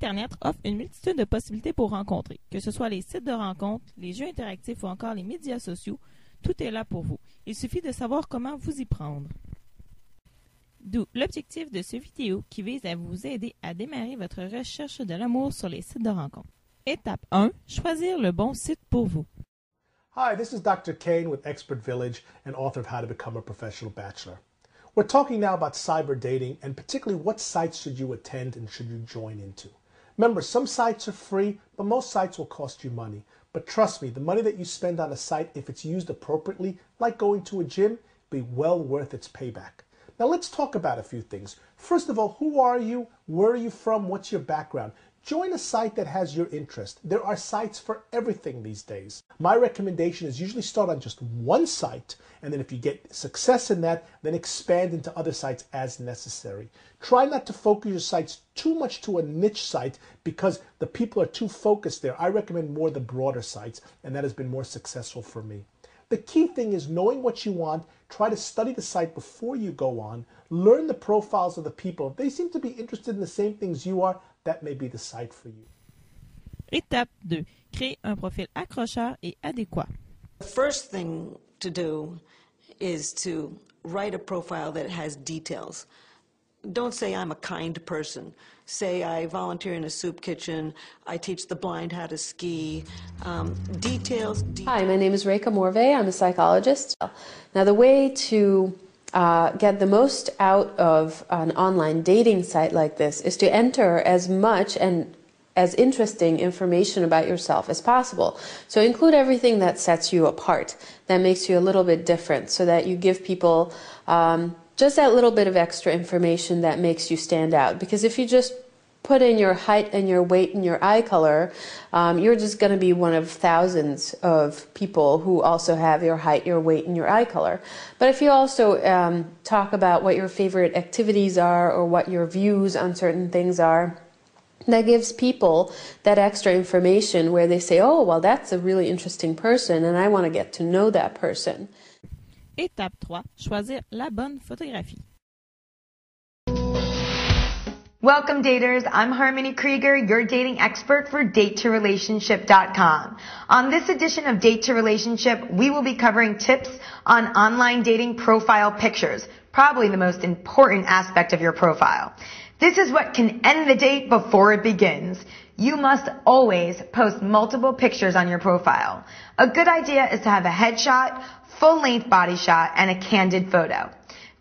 Internet offre une multitude de possibilités pour rencontrer, que ce soit les sites de rencontres, les jeux interactifs ou encore les médias sociaux, tout est là pour vous. Il suffit de savoir comment vous y prendre. D'où l'objectif de cette vidéo qui vise à vous aider à démarrer votre recherche de l'amour sur les sites de rencontres. Étape 1. Choisir le bon site pour vous. Hi, this is Dr. Kane with Expert Village and author of How to Become a Professional Bachelor. We're talking now about cyber dating and particularly what sites should you attend and should you join into. Remember, some sites are free, but most sites will cost you money. But trust me, the money that you spend on a site, if it's used appropriately, like going to a gym, will be well worth its payback. Now let's talk about a few things. First of all, who are you? Where are you from? What's your background? Join a site that has your interest. There are sites for everything these days. My recommendation is usually start on just one site, and then if you get success in that, then expand into other sites as necessary. Try not to focus your sites too much to a niche site because the people are too focused there. I recommend more the broader sites, and that has been more successful for me. The key thing is knowing what you want. Try to study the site before you go on. Learn the profiles of the people. If they seem to be interested in the same things you are, that may be the site for you. Étape 2. Créer un profil accrocheur et adéquat. The first thing to do is to write a profile that has details. Don't say I'm a kind person. Say I volunteer in a soup kitchen. I teach the blind how to ski. Details. Hi, my name is rencontrer. I'm a psychologist. Now, the way to get the most out of an online dating site like this is to enter as much and as interesting information about yourself as possible. So include everything that sets you apart, that makes you a little bit different, so that you give people just that little bit of extra information that makes you stand out. Because if you just put in your height and your weight and your eye color, you're just going to be one of thousands of people who also have your height, your weight, and your eye color. But if you also talk about what your favorite activities are or what your views on certain things are, that gives people that extra information where they say, oh, well, that's a really interesting person and I want to get to know that person. Étape 3. Choisir la bonne photographie. Welcome daters, I'm Harmony Krieger, your dating expert for datetorelationship.com. On this edition of Date to Relationship, we will be covering tips on online dating profile pictures, probably the most important aspect of your profile. This is what can end the date before it begins. You must always post multiple pictures on your profile. A good idea is to have a headshot, full-length body shot, and a candid photo.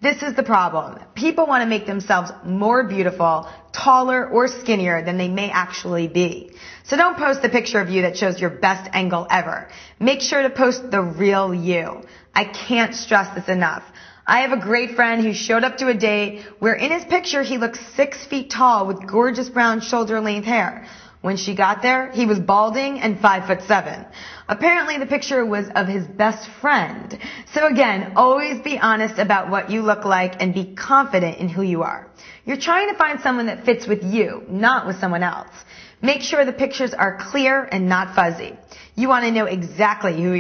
This is the problem. People want to make themselves more beautiful, taller, or skinnier than they may actually be. So don't post a picture of you that shows your best angle ever. Make sure to post the real you. I can't stress this enough. I have a great friend who showed up to a date where in his picture he looked 6 feet tall with gorgeous brown shoulder-length hair. When she got there, he was balding and 5'7". Apparently the picture was of his best friend. So again, always be honest about what you look like and be confident in who you are. You're trying to find someone that fits with you, not with someone else. Make sure the pictures are clear and not fuzzy. You want to know exactly who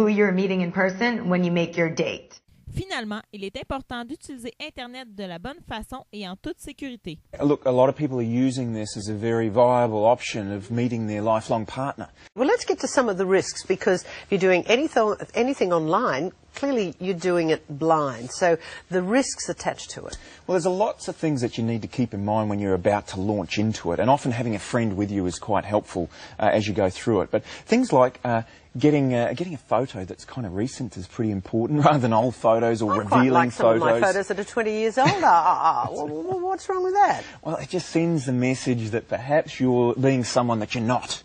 you're meeting in person when you make your date. Finalement, il est important d'utiliser Internet de la bonne façon et en toute sécurité. Look, a lot of people are using this as a very viable option of meeting their lifelong partner. Well, let's get to some of the risks, because if you're doing anything online, clearly you're doing it blind. So the risks attached to it. Well, there's lots of things that you need to keep in mind when you're about to launch into it, and often having a friend with you is quite helpful as you go through it. But things like getting a photo that's kind of recent is pretty important, rather than old photos or revealing like photos. Some of my photos that are 20 years old. Well, what's wrong with that? Well, it just sends the message that perhaps you're being someone that you're not.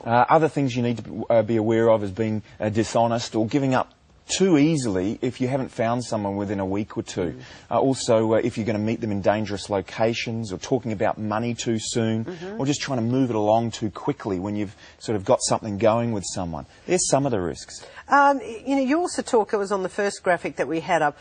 Other things you need to be aware of is being dishonest or giving up too easily if you haven't found someone within a week or two. Also, if you're going to meet them in dangerous locations, or talking about money too soon, or just trying to move it along too quickly when you've sort of got something going with someone. There's some of the risks. You know, you also talk, it was on the first graphic that we had up,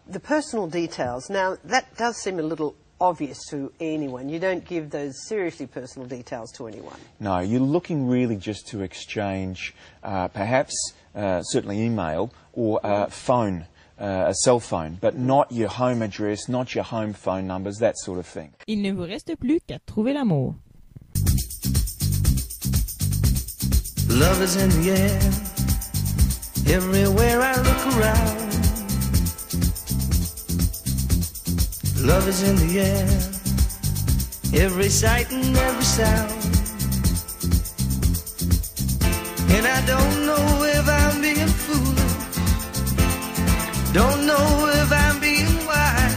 the personal details. Now, that does seem a little obvious to anyone. You don't give those seriously personal details to anyone. No, you're looking really just to exchange perhaps certainly email or phone, a cell phone, but not your home address, not your home phone numbers, that sort of thing. Il ne vous reste plus qu'à trouver l'amour. Love is in the air, everywhere I look around. Love is in the air, every sight and every sound. And I don't know if I'm being foolish, don't know if I'm being wise,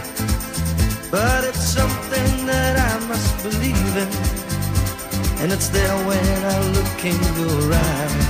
but it's something that I must believe in, and it's there when I look in your eyes.